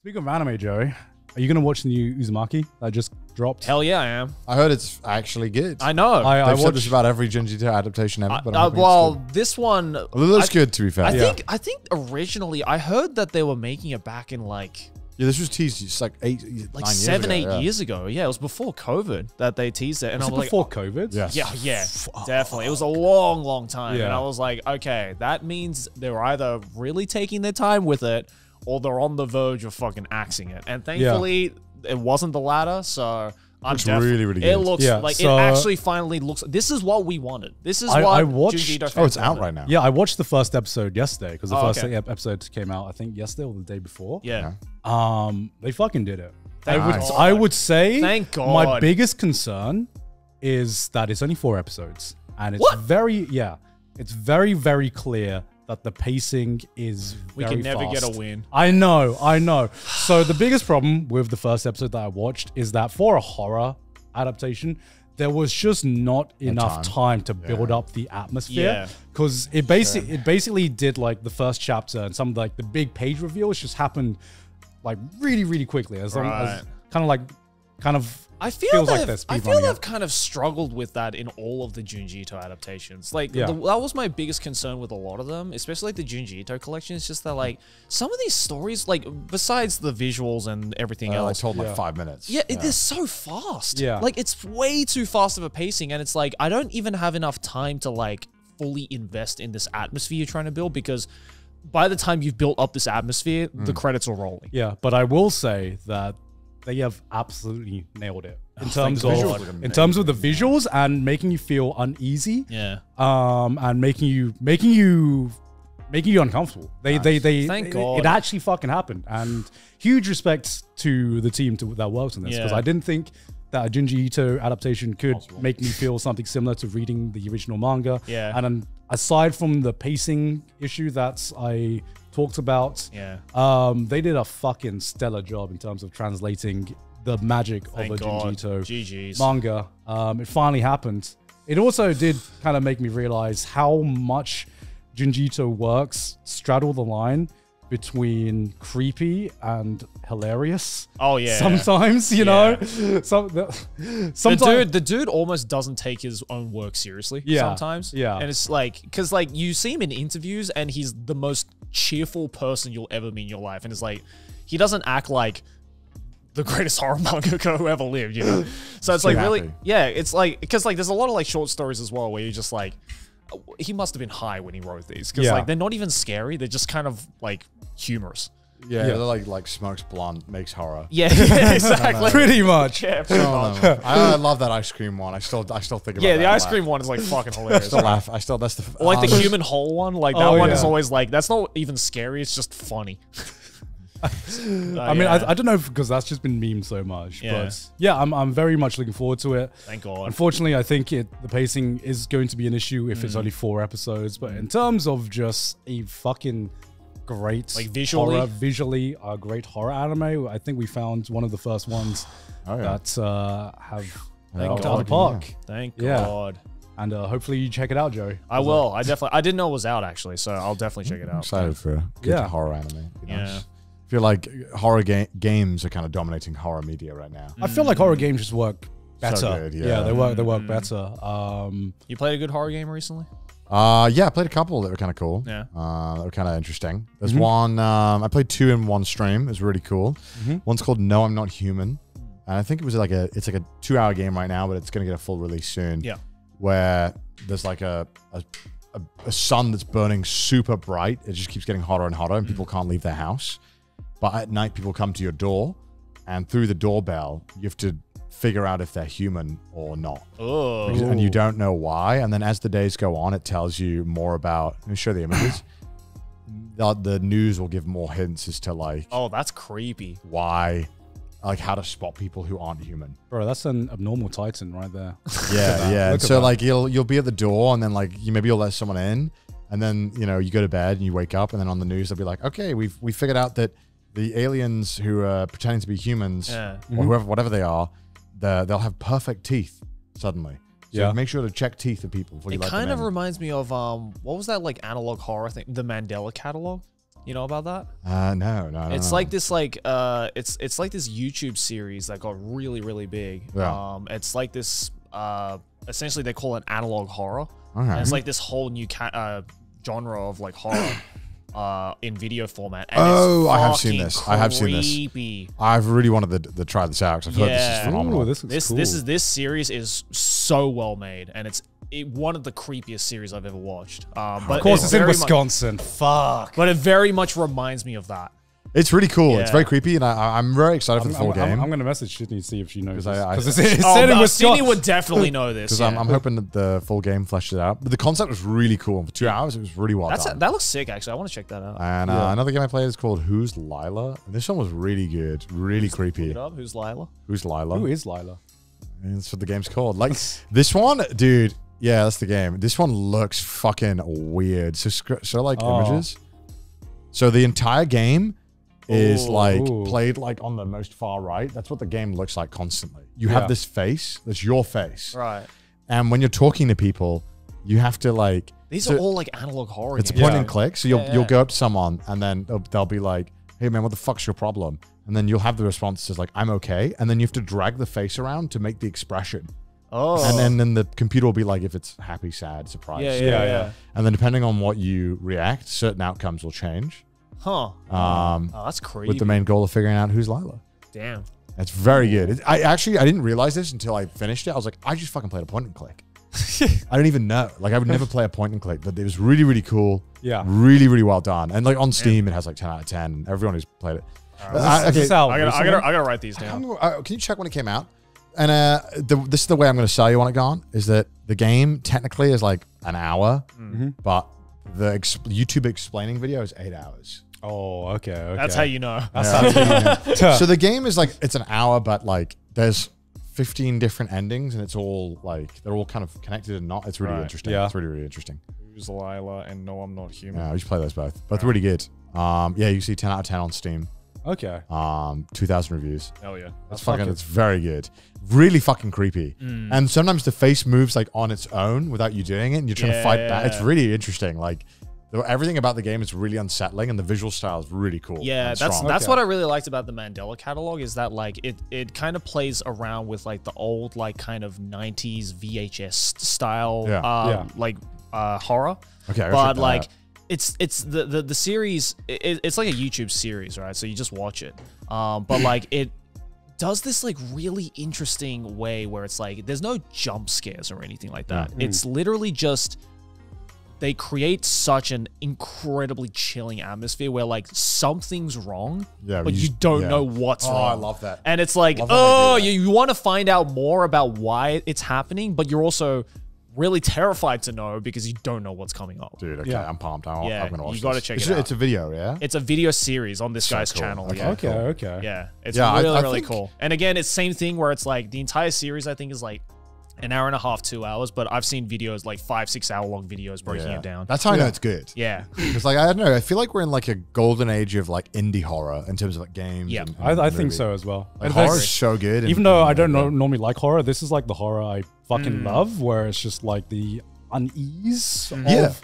Speaking of anime, Joey, are you going to watch the new Uzumaki that just dropped? Hell yeah, I am. I heard it's actually good. I know. They've said this about every Junji Ito adaptation ever, but I'm well, this one... Well, it looks good, to be fair. I think originally, I heard that they were making it back in like... Yeah, this was teased just like 7, 8 years ago. Yeah, it was before COVID that they teased it. And Was I it was before like, COVID? Yes. yeah, definitely. It was a long time. Yeah. And I was like, okay, that means they're either really taking their time with it or they're on the verge of fucking axing it. And thankfully, it wasn't the latter. So I'm really, really It good. looks like it actually finally looks. This is what we wanted. This is what I watched. Junji Ito Oh, it's fans out wanted. right now. Yeah, I watched the first episode yesterday because the first okay. episode came out, I think, yesterday or the day before. Yeah. They fucking did it. Thank God. I would say Thank God. my biggest concern is that it's only 4 episodes. And it's it's very, very clear that the pacing is We very can never fast. get a win. I know. So the biggest problem with the first episode that I watched is that for a horror adaptation, there was just not enough time to build up the atmosphere. Yeah. Because it basically did like the first chapter and some of like the big page reveals just happened like really, really quickly. As long as kind of I feel feels like they've, they're I speed feel running they've it. kind of struggled with that in all of the Junji Ito adaptations. Like Yeah. that was my biggest concern with a lot of them, especially like the Junji Ito collection. It's just that like some of these stories, like besides the visuals and everything I else, told like 5 minutes. yeah, it is so fast. Yeah. Like it's way too fast of a pacing, and it's like I don't even have enough time to like fully invest in this atmosphere you're trying to build because by the time you've built up this atmosphere, the credits are rolling. Yeah, but I will say that they have absolutely nailed it in terms of the visuals and making you feel uneasy. Yeah. And making you uncomfortable. Thank God. It actually fucking happened. And huge respect to the team that worked on this because Yeah. I didn't think that a Junji Ito adaptation could make me feel something similar to reading the original manga. Yeah. And then aside from the pacing issue that I talked about, they did a fucking stellar job in terms of translating the magic of a Junji Ito GG's. manga. It finally happened. It also did kind of make me realize how much Junji Ito works straddle the line between creepy and hilarious. Oh yeah. Sometimes, you know, sometimes the dude almost doesn't take his own work seriously. Yeah. Sometimes. Yeah. And it's like, because like you see him in interviews and he's the most cheerful person you'll ever meet in your life, and it's like he doesn't act like the greatest horror mangaka who ever lived, you know. So it's like really, it's like because like there's a lot of like short stories as well where you're just like, he must have been high when he wrote these because like they're not even scary, they're just kind of like humorous. Yeah, they're like smokes blunt, makes horror. Yeah, exactly. pretty much. Yeah, pretty much. I love that ice cream one. I still think about Yeah, that the a ice lot. crean one is like fucking hilarious. I still laugh. That's the Or like the human hole one, like that Oh, one yeah. is always like, that's not even scary, it's just funny. I mean, I don't know because that's just been memed so much, but yeah, I'm very much looking forward to it. Thank God. Unfortunately, I think the pacing is going to be an issue if it's only 4 episodes. But in terms of just a fucking great Like visually? visually a great horror anime, I think we found one of the first ones that have knocked out of the park. Thank Yeah. God. And hopefully you check it out, Joey. I will. I didn't know it was out actually, so I'll definitely check it out. excited for a good horror anime. Be nice. Yeah. I feel like horror games are kind of dominating horror media right now. I feel like horror games just work better. So good, yeah. They work better. You played a good horror game recently? Yeah, I played a couple that were kind of cool. Yeah. That were kind of interesting. There's one, I played 2 in one stream. It was really cool. One's called No, I'm Not Human. And I think it was like it's like a 2-hour game right now, but it's going to get a full release soon. Yeah. Where there's like a sun that's burning super bright. It just keeps getting hotter and hotter and people can't leave their house. But at night, people come to your door, and through the doorbell, you have to figure out if they're human or not. Oh. And you don't know why. And then as the days go on, it tells you more about, let me show the images. The news will give more hints as to like, Oh, that's creepy. why, like how to spot people who aren't human. Bro, that's an abnormal titan right there. Yeah, yeah. Look And at so that. like you'll be at the door, and then like maybe you'll let someone in, and then you know you go to bed and you wake up, and then on the news they'll be like, okay, we figured out that the aliens who are pretending to be humans or whatever they are, they'll have perfect teeth suddenly. So make sure to check teeth of people before you It let them kind of in. reminds me of what was that like analog horror thing? The Mandela Catalog. You know about that? No. It's like this it's like this YouTube series that got really, really big. Yeah. It's like this essentially they call it analog horror. Okay. And it's like this whole new genre of like horror in video format. And Oh, it's I have seen fucking this. I have seen this. creepy. I've really wanted to try this out because I've heard this is Yeah. phenomenal. Ooh, this looks cool. This series is so well made, and it's one of the creepiest series I've ever watched. But Of course, it's in very Wisconsin. Fuck. but it very much reminds me of that. It's really cool. It's Yeah. very creepy, and I'm very excited for the full game. I'm going to message Sydney to see if she knows. 'Cause I- Because I- it's set in Sydney Wisconsin. would definitely know this. Because Yeah. I'm hoping that the full game fleshes it out. But the concept was really cool. And for 2 hours, it was really well done. That looks sick. Actually, I want to check that out. And another game I played is called Who's Lila? And this one was really good, really creepy. Look it up. Who's Lila? Who's Lila? Who is Lila? And that's what the game's called. Like this one, dude. Yeah, that's the game. This one looks fucking weird. So like images. So the entire game is like played like on the most far right. That's what the game looks like constantly. You have this face. That's your face. Right. And when you're talking to people, you have to like. These are all like analog horror. It's a games. point Yeah. and click. So you'll go up to someone and then they'll be like, "Hey man, what the fuck's your problem?" And then you'll have the responses like, "I'm okay." And then you have to drag the face around to make the expression. Oh. And then the computer will be like, if it's happy, sad, surprised. Yeah. And then depending on what you react, certain outcomes will change. Huh. Oh, that's creepy. With the main goal of figuring out who's Lila. Damn. It's very good. I didn't realize this until I finished it. I was like, I just fucking played a point and click. I don't even know. Like I would never play a point and click, but it was really, really cool. Yeah. Really, really well done. And like on Steam, it has like 10 out of 10. Everyone who's played it. Is this out I recently? gotta write these down. Can you check when it came out? And this is the way I'm going to sell you on it, Gone, is that the game technically is like an hour, but the YouTube explaining video is 8 hours. Oh, okay. That's how you know. So the game is like, it's an hour, but like there's 15 different endings and it's all like, they're all kind of connected and not. It's really interesting. Yeah. It's really, really interesting. Who's Lila and No, I'm Not Human. Yeah, we should play those both. Both really good. Yeah, you see 10 out of 10 on Steam. Okay. 2,000 reviews. Hell yeah. That's fucking, it's very good. Really fucking creepy. And sometimes the face moves like on its own without you doing it and you're trying to fight back. It's really interesting. Like everything about the game is really unsettling and the visual style is really cool. Yeah, and that's strong. what I really liked about the Mandela catalog is that like it kind of plays around with like the old like kind of 90s VHS style like horror. Okay, but like it's the series it's like a YouTube series, right? So you just watch it. But like it does this like really interesting way where it's like there's no jump scares or anything like that. It's literally just they create such an incredibly chilling atmosphere where like something's wrong, but you don't know what's wrong. I love that. And it's like, oh, you want to find out more about why it's happening, but you're also really terrified to know because you don't know what's coming up. Dude, okay, I'm pumped. I'm going to watch you got to this. check it out. It's a video, yeah? It's a video series on this guy's cool. channel. Okay. Yeah. Okay. Yeah, it's Yeah, really, I really think- cool. And again, it's same thing where it's like the entire series I think is like an hour and a half, 2 hours, but I've seen videos like 5-6 hour long videos breaking it down. That's how I know it's good. Yeah. Because like I don't know, I feel like we're in like a golden age of like indie horror in terms of like games. Yeah. and I think movies. so as well. Like, In horror fact, is so good. even though I don't normally like horror, this is like the horror I fucking love, where it's just like the unease of... There's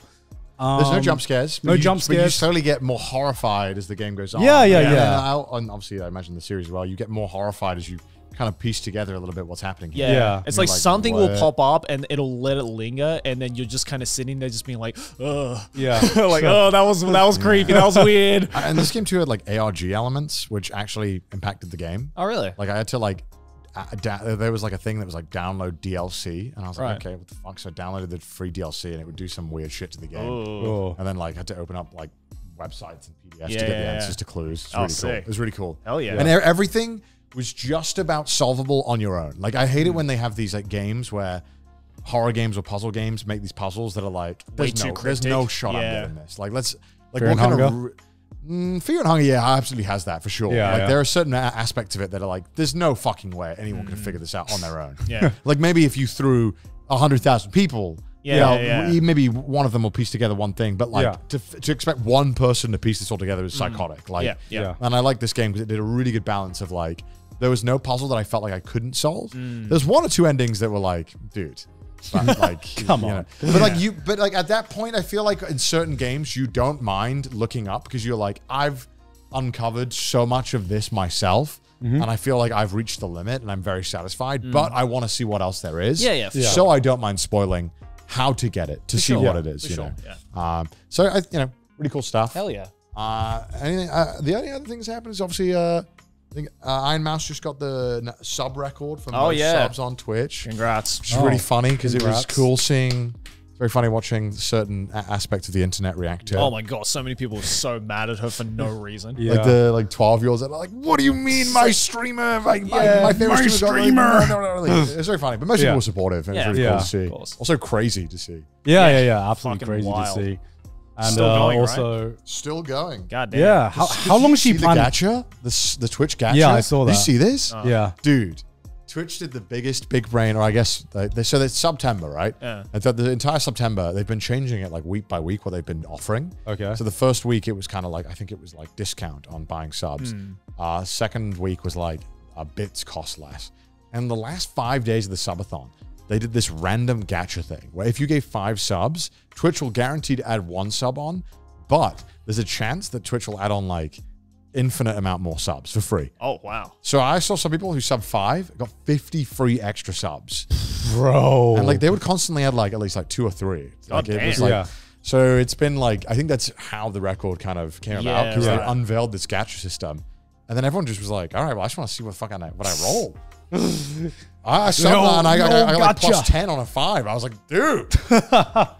no jump scares. no jump But you scares. slowly get more horrified as the game goes on. Yeah. And obviously, I imagine the series as well. You get more horrified as you kind of piece together a little bit what's happening here. Yeah. It's You're like like, something will what? pop up and it'll let it linger, and then you're just kind of sitting there just being like, ugh. Yeah. Like, oh, that was creepy. That was weird. And this game too had like ARG elements, which actually impacted the game. Oh, really? Like I had to like, there was like a thing that was like download DLC, and I was like, Right. okay, what the fuck? So I downloaded the free DLC, and it would do some weird shit to the game. Oh. And then like had to open up like websites and PDFs to Yeah, get the yeah, answers yeah. to clues. It's Oh, really sick. cool. It was really cool. Hell yeah. And everything was just about solvable on your own. Like I hate it when they have these like games where horror games or puzzle games make these puzzles that are like Way there's too there's no cryptic. shot Yeah. I'm getting this. Like let's like Fear what and kind Hunger? of Fear and Hunger, yeah, absolutely has that for sure. Yeah, like yeah. there are certain aspects of it that are like there's no fucking way anyone could figure this out on their own. Yeah. Like maybe if you threw 100,000 people, Yeah. maybe one of them will piece together one thing, but like Yeah. to expect one person to piece this all together is psychotic. Like, Yeah. and I like this game because it did a really good balance of like, there was no puzzle that I felt like I couldn't solve. There's one or two endings that were like, dude, But like, Come you on. know. But like at that point, I feel like in certain games you don't mind looking up because you're like, I've uncovered so much of this myself, and I feel like I've reached the limit, and I'm very satisfied. But I want to see what else there is. Yeah, for So I don't mind spoiling how to get it to see what it is. For You sure, know. yeah. So I, really cool stuff. Hell yeah. Anything? The only other things that happened is obviously I think Iron Mouse just got the sub record for most subs on Twitch. Congrats. Which is really funny because it was congrats. cool seeing. It's very funny watching certain aspects of the internet react to it. Oh my god, so many people were so mad at her for no reason. Yeah. Like the 12-year-olds that are like, "What do you mean, my streamer? My favorite streamer." No. It's very funny, but most people were supportive, and it's really cool to see. of course. Also crazy to see. Yeah. Absolutely Fucking crazy wild. to see. And Still going, also, Still going. God damn. yeah. How long is she the planning? gacha? The Twitch gacha? Yeah, I saw Did that. you see this? Yeah. Dude, Twitch did the biggest big brain, or I guess, so it's September, right? Yeah. And so the entire September, they've been changing it like week by week what they've been offering. Okay. So the first week, it was kind of like, I think it was like discount on buying subs. Second week was like bits cost less. And the last 5 days of the subathon, they did this random gacha thing where if you gave 5 subs, Twitch will guarantee to add 1 sub on, but there's a chance that Twitch will add on like infinite amount more subs for free. Oh wow. So I saw some people who sub 5 got 50 free extra subs, Bro. and like they would constantly add like at least like 2 or 3. Like it was damn. like, Yeah. so it's been like, I think that's how the record kind of came about because right. they unveiled this gacha system, and then everyone just was like, all right, well I just want to see what I roll. I saw that and I got like plus 10 on a 5. I was like, dude.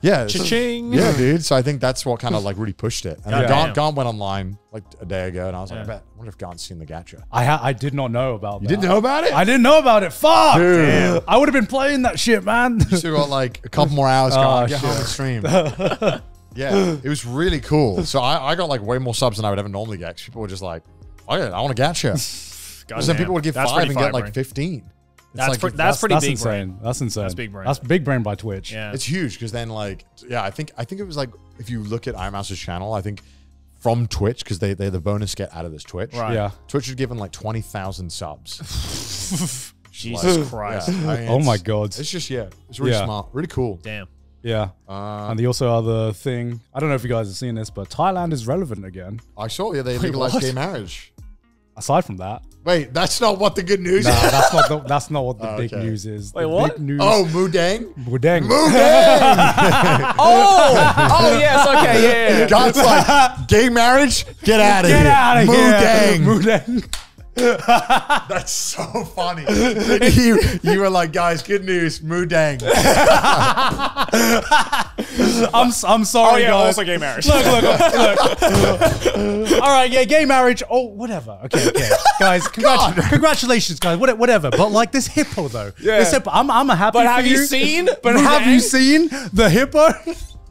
Yeah. Cha-ching. Yeah, dude. So I think that's what kind of like really pushed it. And then Goddamn. Gaunt went online like a day ago, and I was like, I wonder if Gaunt's seen the gacha. I did not know about that. You didn't know about it? I didn't know about it. Fuck. Dude. Damn. I would have been playing that shit, man. Still got like a couple more hours. Get home and stream. Yeah, it was really cool. So I got like way more subs than I would ever normally get. 'Cause people were just like, oh yeah, I want to gacha. Because then people would give 5 and get like 15. That's like, pretty That's big insane. brain. That's insane. That's big brain. That's big brain by Twitch. Yeah. It's huge because then like, yeah, I think it was like, if you look at Iron Mouse's channel, I think from Twitch, because they the bonus get out of this Twitch. Right. Yeah. Twitch had given like 20,000 subs. Jesus Christ. Yeah, I mean, Oh my it's- god. It's just, it's really Yeah. smart. Really cool. Damn. Yeah. And the also other thing, I don't know if you guys have seen this, but Thailand is relevant again. I saw, they legalized what? gay marriage. Aside from that, Wait, that's not what the good news nah, is. that's not what the big Okay. news is. Wait, the what? Big news, Oh, Mudang? Mudeng. Oh yes, okay, yeah. God's like, gay marriage? Get out of here. Get out of here. Mudang. Mudeng. That's so funny. you were like, guys, good news. Mudang. I'm sorry, Oh yeah, guys. also gay marriage. Look. All right, yeah, gay marriage. Oh, whatever. Okay, guys. Congratulations, guys. Whatever. But like this hippo, though. Yeah. This hippo, I'm happy. But for have you seen But have Mudang? you seen the hippo?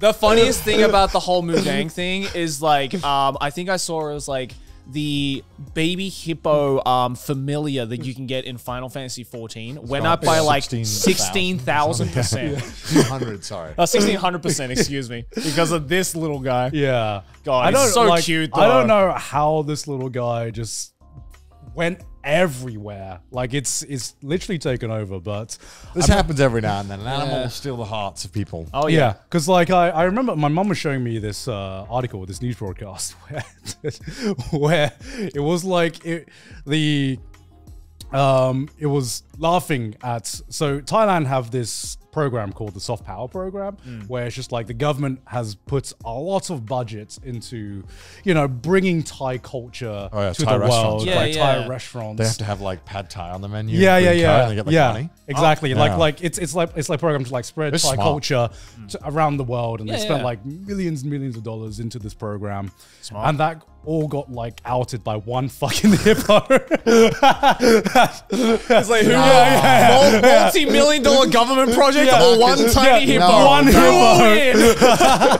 The funniest thing about the whole Mudang thing is like, I think I saw it was like the baby hippo familiar that you can get in Final Fantasy 14 went up by like 16,000%. 100, sorry. 1,600%, excuse me, because of this little guy. Yeah. God, he's so cute, I don't though. know how this little guy just went everywhere. Like it's literally taken over, but This happens every now and then. An animal will steal the hearts of people. Oh yeah, yeah. because like I remember my mum was showing me this article, this news broadcast where it was like it was laughing at, so Thailand have this program called the Soft Power Program, where it's just like the government has put a lot of budget into, bringing Thai culture Oh, yeah, to Thai the restaurants. world, Yeah, like yeah. Thai restaurants. They have to have like pad Thai on the menu. Yeah, green curry, yeah. And they get like money. Exactly. Yeah. Like it's like programs to like spread It's Thai smart. culture around the world, and they Yeah, spent yeah. like millions and millions of dollars into this program, Smart. and that all got like outed by one fucking hippo. It's like, multi-million-dollar government project Yeah. or one tiny Yeah. hippo? No, One Who hippo.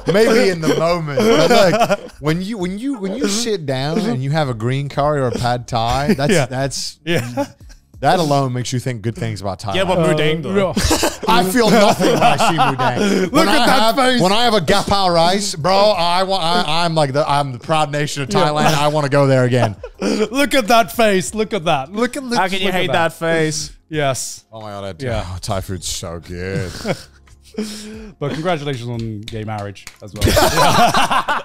win? Maybe in the moment. But like when you sit down and you have a green curry or a pad Thai, that's that alone makes you think good things about Thailand. Yeah, but Mudang though. I feel nothing when I see Mudang. Look at that face. When I have a gapao rice, bro, I'm the proud nation of Thailand. I want to go there again. Look at that face. Look at that. Look at. How can you hate that face? Yes. Oh my god, Yeah. Thai food's so good. But congratulations on gay marriage as well.